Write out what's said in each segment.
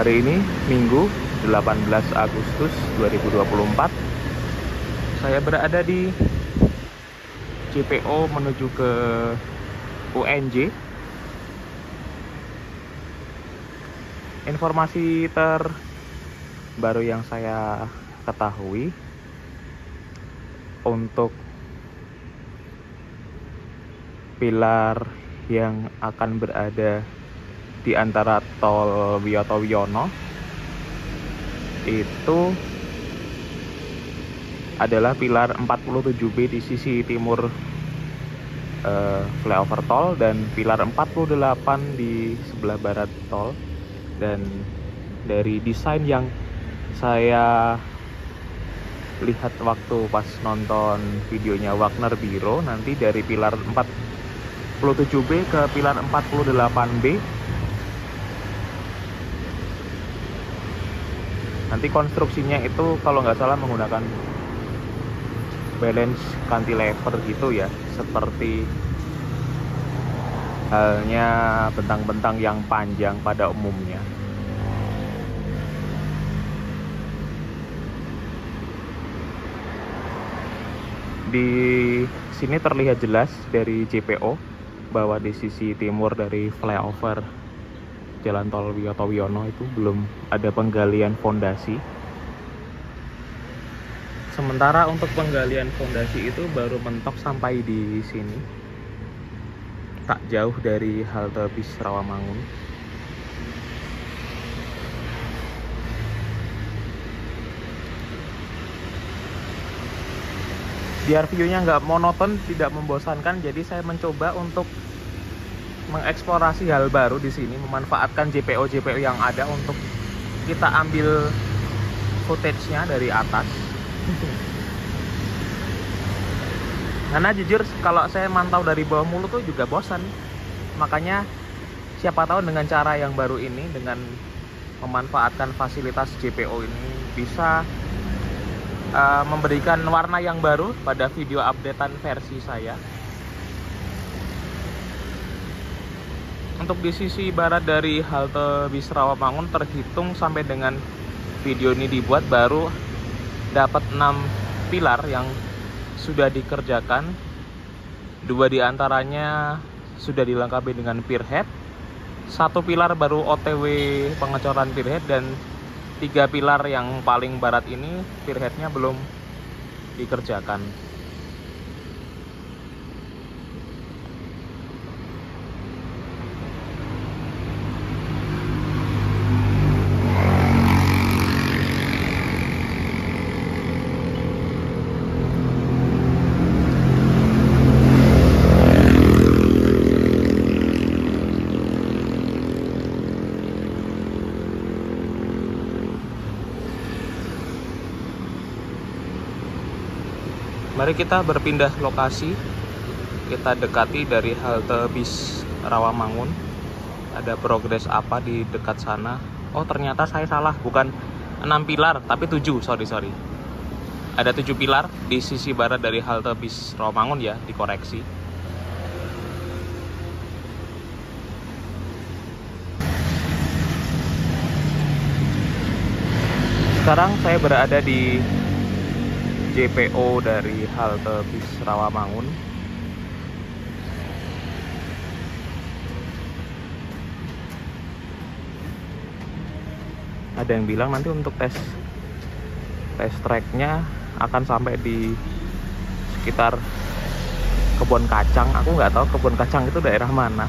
Hari ini Minggu 18 Agustus 2024. Saya berada di JPO menuju ke UNJ. Informasi terbaru yang saya ketahui untuk pilar yang akan berada di antara tol Wiyoto Wiono itu adalah pilar 47B di sisi timur flyover tol dan pilar 48 di sebelah barat tol. Dan dari desain yang saya lihat waktu pas nonton videonya Wagner Biro, nanti dari pilar 47B ke pilar 48B nanti konstruksinya itu kalau nggak salah menggunakan balance cantilever gitu ya, seperti halnya bentang-bentang yang panjang pada umumnya. Di sini terlihat jelas dari JPO bahwa di sisi timur dari flyover Jalan Tol Wiyoto Wiono itu belum ada penggalian fondasi. Sementara untuk penggalian fondasi itu baru mentok sampai di sini, tak jauh dari halte bis Rawamangun. Biar videonya nggak monoton, tidak membosankan, jadi saya mencoba untuk mengeksplorasi hal baru di sini, memanfaatkan JPO yang ada untuk kita ambil footage-nya dari atas. Karena jujur kalau saya mantau dari bawah mulu tuh juga bosan. Makanya siapa tahu dengan cara yang baru ini, dengan memanfaatkan fasilitas JPO ini, bisa memberikan warna yang baru pada video updatean versi saya. Untuk di sisi barat dari halte bis Rawamangun, terhitung sampai dengan video ini dibuat baru dapat 6 pilar yang sudah dikerjakan. 2 diantaranya sudah dilengkapi dengan pier head, 1 pilar baru OTW pengecoran pier head, dan 3 pilar yang paling barat ini pier headnya belum dikerjakan. Mari kita berpindah lokasi. Kita dekati dari halte bis Rawamangun. Ada progres apa di dekat sana? Oh, ternyata saya salah, bukan 6 pilar tapi 7, sorry. Ada 7 pilar di sisi barat dari halte bis Rawamangun ya, dikoreksi. Sekarang saya berada di JPO dari halte bis Rawamangun. Ada yang bilang nanti untuk tes tracknya akan sampai di sekitar Kebon Kacang. Aku nggak tahu Kebon Kacang itu daerah mana.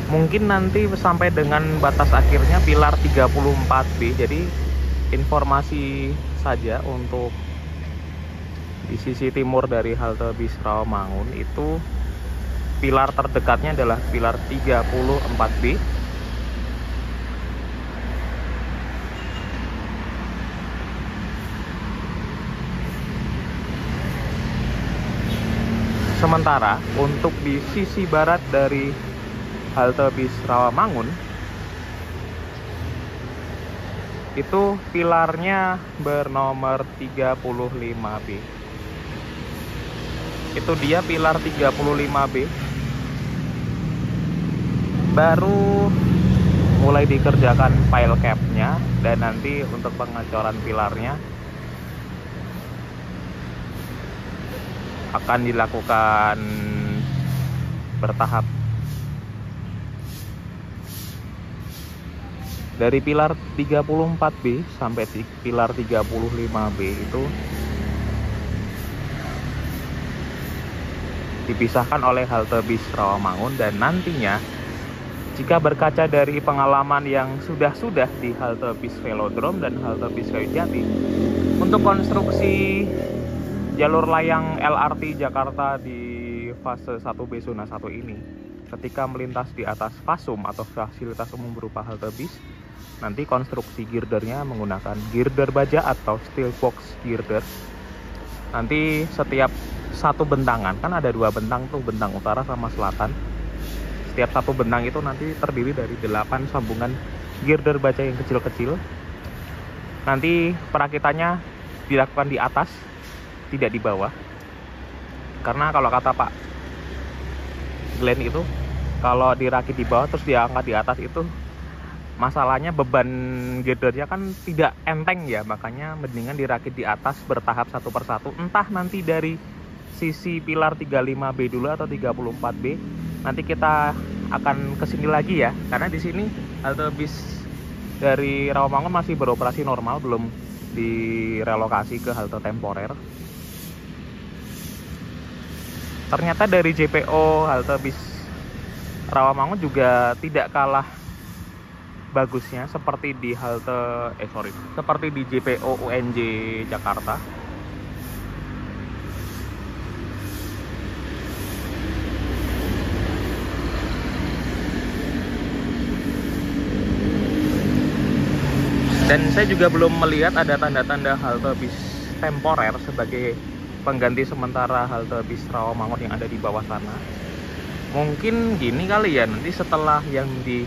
Mungkin nanti sampai dengan batas akhirnya pilar 34B. Jadi informasi saja untuk di sisi timur dari halte bis Rawamangun itu pilar terdekatnya adalah pilar 34B. Sementara untuk di sisi barat dari halte bis Rawamangun itu pilarnya bernomor 35B. Itu dia pilar 35B. Baru mulai dikerjakan pile cap-nya, dan nanti untuk pengecoran pilarnya akan dilakukan bertahap. Dari pilar 34B sampai pilar 35B itu dipisahkan oleh halte bis Rawamangun, dan nantinya jika berkaca dari pengalaman yang sudah di halte bis Velodrome dan halte bis Kayujati, untuk konstruksi jalur layang LRT Jakarta di fase 1B zona 1 ini, ketika melintas di atas fasum atau fasilitas umum berupa halte bis, nanti konstruksi girdernya menggunakan girder baja atau steel box girder. Nanti setiap satu bentangan, kan ada 2 bentang tuh, bentang utara sama selatan. Setiap satu bentang itu nanti terdiri dari 8 sambungan girder baja yang kecil-kecil. Nanti perakitannya dilakukan di atas, tidak di bawah. Karena kalau kata Pak Glenn itu, kalau dirakit di bawah terus diangkat di atas itu masalahnya beban girdernya kan tidak enteng ya, makanya mendingan dirakit di atas bertahap satu persatu. Entah nanti dari sisi pilar 35B dulu atau 34B. Nanti kita akan kesini lagi ya, karena di sini halte bis dari Rawamangun masih beroperasi normal, belum direlokasi ke halte temporer. Ternyata dari JPO halte bis Rawamangun juga tidak kalah bagusnya seperti di seperti di JPO UNJ Jakarta. Dan saya juga belum melihat ada tanda-tanda halte bis temporer sebagai pengganti sementara halte bis Rawamangun yang ada di bawah sana. Mungkin gini kali ya, nanti setelah yang di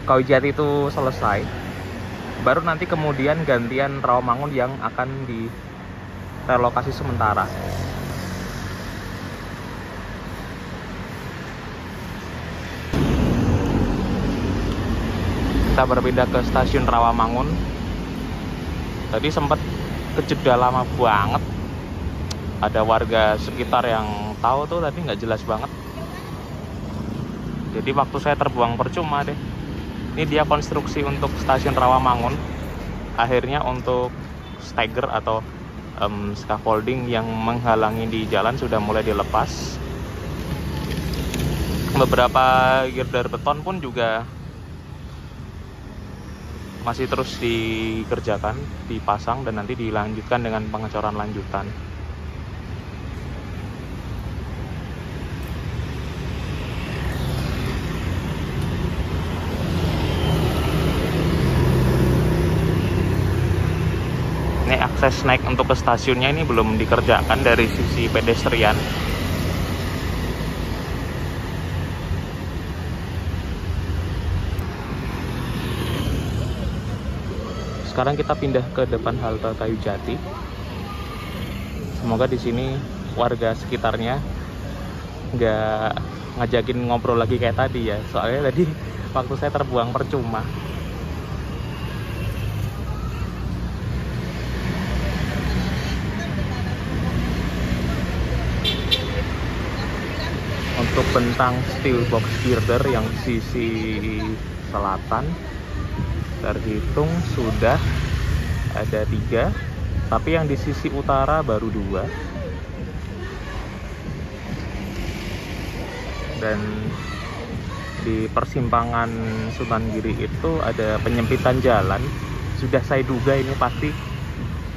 Kayujati itu selesai, baru nanti kemudian gantian Rawamangun yang akan direlokasi sementara. Kita berpindah ke stasiun Rawamangun. Tadi sempat kejeda lama banget. Ada warga sekitar yang tahu tuh, tadi nggak jelas banget. Jadi waktu saya terbuang percuma deh. Ini dia konstruksi untuk stasiun Rawamangun. Akhirnya untuk stagger atau scaffolding yang menghalangi di jalan sudah mulai dilepas. Beberapa girder beton pun juga masih terus dikerjakan, dipasang, dan nanti dilanjutkan dengan pengecoran lanjutan. Ini akses naik untuk ke stasiunnya ini belum dikerjakan dari sisi pedestrian. Sekarang kita pindah ke depan halte Kayujati. Semoga di sini warga sekitarnya nggak ngajakin ngobrol lagi kayak tadi ya. Soalnya tadi waktu saya terbuang percuma. Untuk bentang steel box girder yang sisi selatan terhitung sudah ada 3, tapi yang di sisi utara baru 2. Dan di persimpangan Sunan Giri itu ada penyempitan jalan. Sudah saya duga ini pasti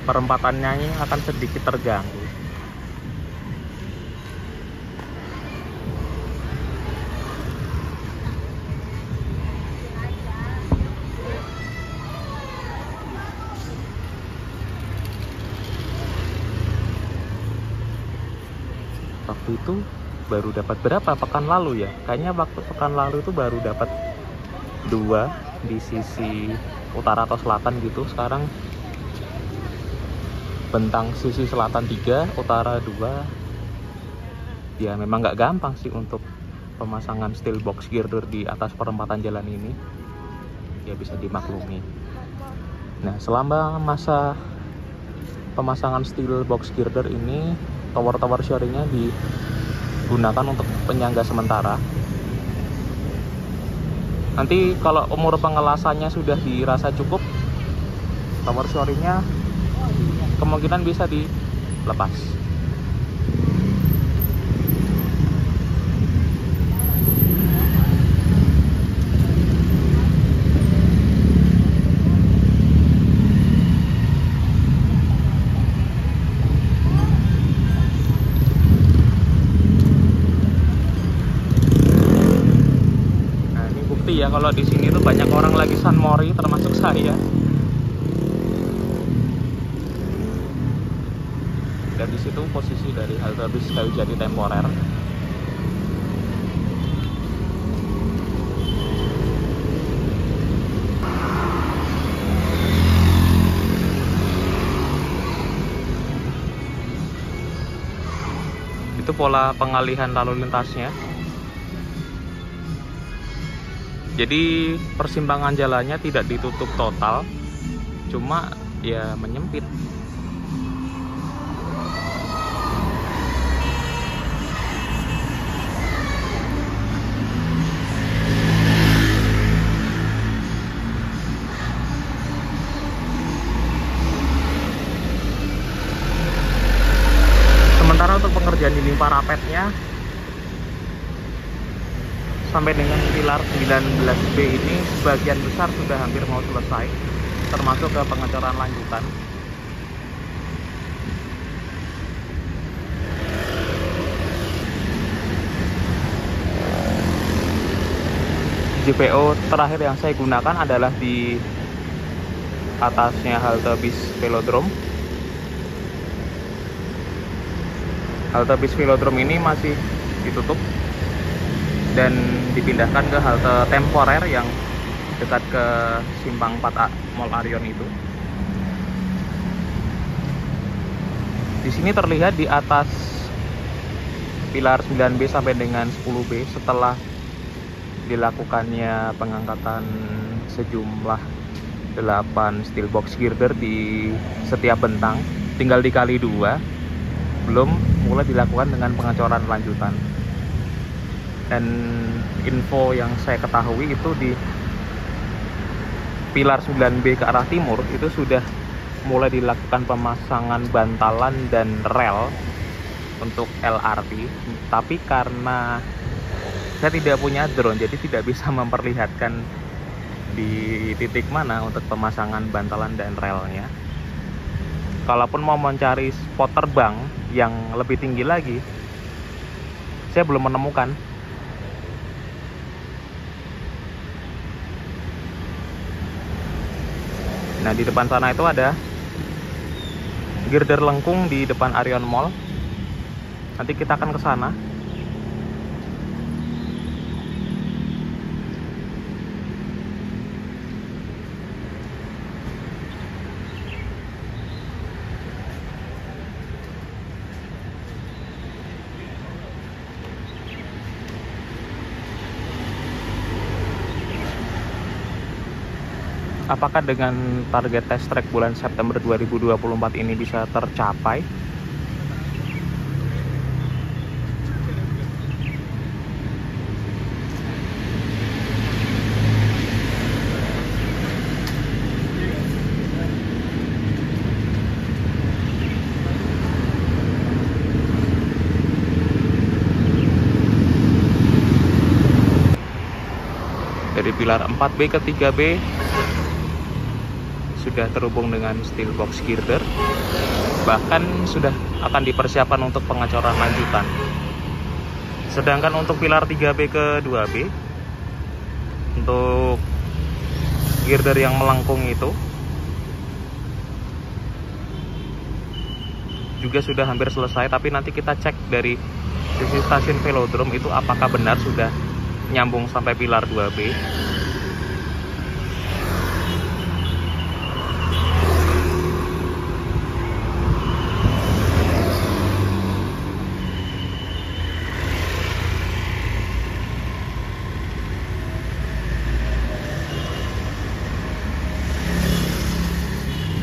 perempatannya akan sedikit terganggu. Waktu itu baru dapat berapa pekan lalu ya, kayaknya waktu pekan lalu itu baru dapat 2 di sisi utara atau selatan gitu. Sekarang bentang sisi selatan 3, utara 2. Ya memang nggak gampang sih untuk pemasangan steel box girder di atas perempatan jalan ini ya bisa dimaklumi. Nah, selama masa pemasangan steel box girder ini, tower-tower shoringnya digunakan untuk penyangga sementara. Nanti kalau umur pengelasannya sudah dirasa cukup, tower shoringnya kemungkinan bisa dilepas. Ya, kalau di sini tuh banyak orang lagi San Mori, termasuk saya. Dan di situ posisi dari halte bis Kayu Jati temporer. Itu pola pengalihan lalu lintasnya. Jadi persimpangan jalannya tidak ditutup total, cuma ya menyempit. Sementara untuk pengerjaan dinding parapetnya sampai dengan pilar 19B ini sebagian besar sudah hampir mau selesai, termasuk ke pengecoran lanjutan. JPO terakhir yang saya gunakan adalah di atasnya halte bis Velodrome. Halte bis Velodrome ini masih ditutup dan dipindahkan ke halte temporer yang dekat ke simpang 4A Mall Arion itu. Di sini terlihat di atas pilar 9B sampai dengan 10B setelah dilakukannya pengangkatan sejumlah 8 steel box girder di setiap bentang, tinggal dikali 2, belum mulai dilakukan dengan pengecoran lanjutan. Dan info yang saya ketahui itu di pilar 9B ke arah timur itu sudah mulai dilakukan pemasangan bantalan dan rel untuk LRT. Tapi karena saya tidak punya drone, jadi tidak bisa memperlihatkan di titik mana untuk pemasangan bantalan dan relnya. Kalaupun mau mencari spot terbang yang lebih tinggi lagi, saya belum menemukan. Nah, di depan sana itu ada girder lengkung di depan Arion Mall. Nanti kita akan ke sana. Apakah dengan target test track bulan September 2024 ini bisa tercapai? Dari pilar 4B ke 3B sudah terhubung dengan steel box girder, bahkan sudah akan dipersiapkan untuk pengecoran lanjutan. Sedangkan untuk pilar 3B ke 2B, untuk girder yang melengkung itu juga sudah hampir selesai, tapi nanti kita cek dari sisi stasiun Velodrome itu apakah benar sudah nyambung sampai pilar 2B.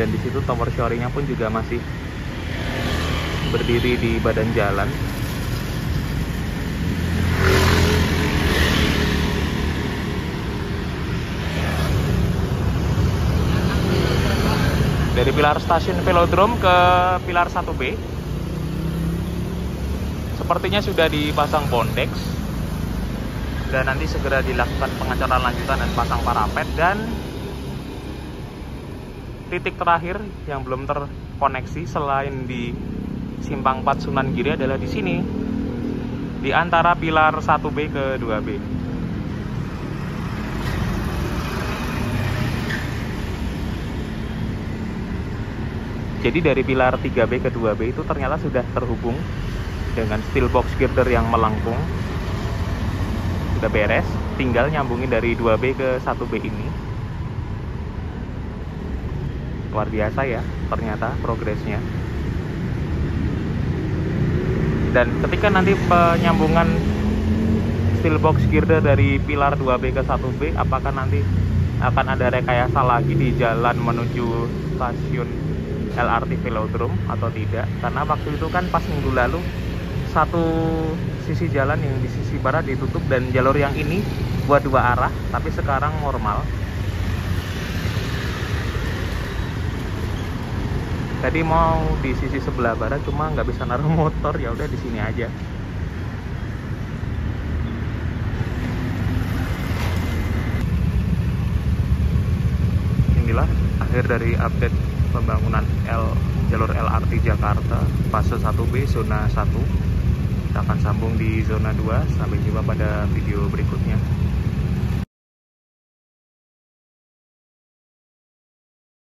dan di situ tower shoring-nya pun juga masih berdiri di badan jalan. Dari pilar stasiun Velodrome ke pilar 1B sepertinya sudah dipasang bondex, dan nanti segera dilakukan pengecoran lanjutan dan pasang parapet. Dan titik terakhir yang belum terkoneksi selain di Simpang 4 Sunan Giri adalah di sini, di antara pilar 1B ke 2B. Jadi dari pilar 3B ke 2B itu ternyata sudah terhubung dengan steel box girder yang melengkung. Sudah beres, tinggal nyambungin dari 2B ke 1B ini. Luar biasa ya ternyata progresnya. Dan ketika nanti penyambungan steel box girder dari pilar 2B ke 1B, apakah nanti akan ada rekayasa lagi di jalan menuju stasiun LRT Velodrome atau tidak? Karena waktu itu kan pas minggu lalu satu sisi jalan yang di sisi barat ditutup dan jalur yang ini buat dua arah, tapi sekarang normal. Tadi mau di sisi sebelah barat cuma nggak bisa naruh motor, ya udah di sini aja. Inilah akhir dari update pembangunan jalur LRT Jakarta fase 1B zona 1. Kita akan sambung di zona 2. Sampai jumpa pada video berikutnya.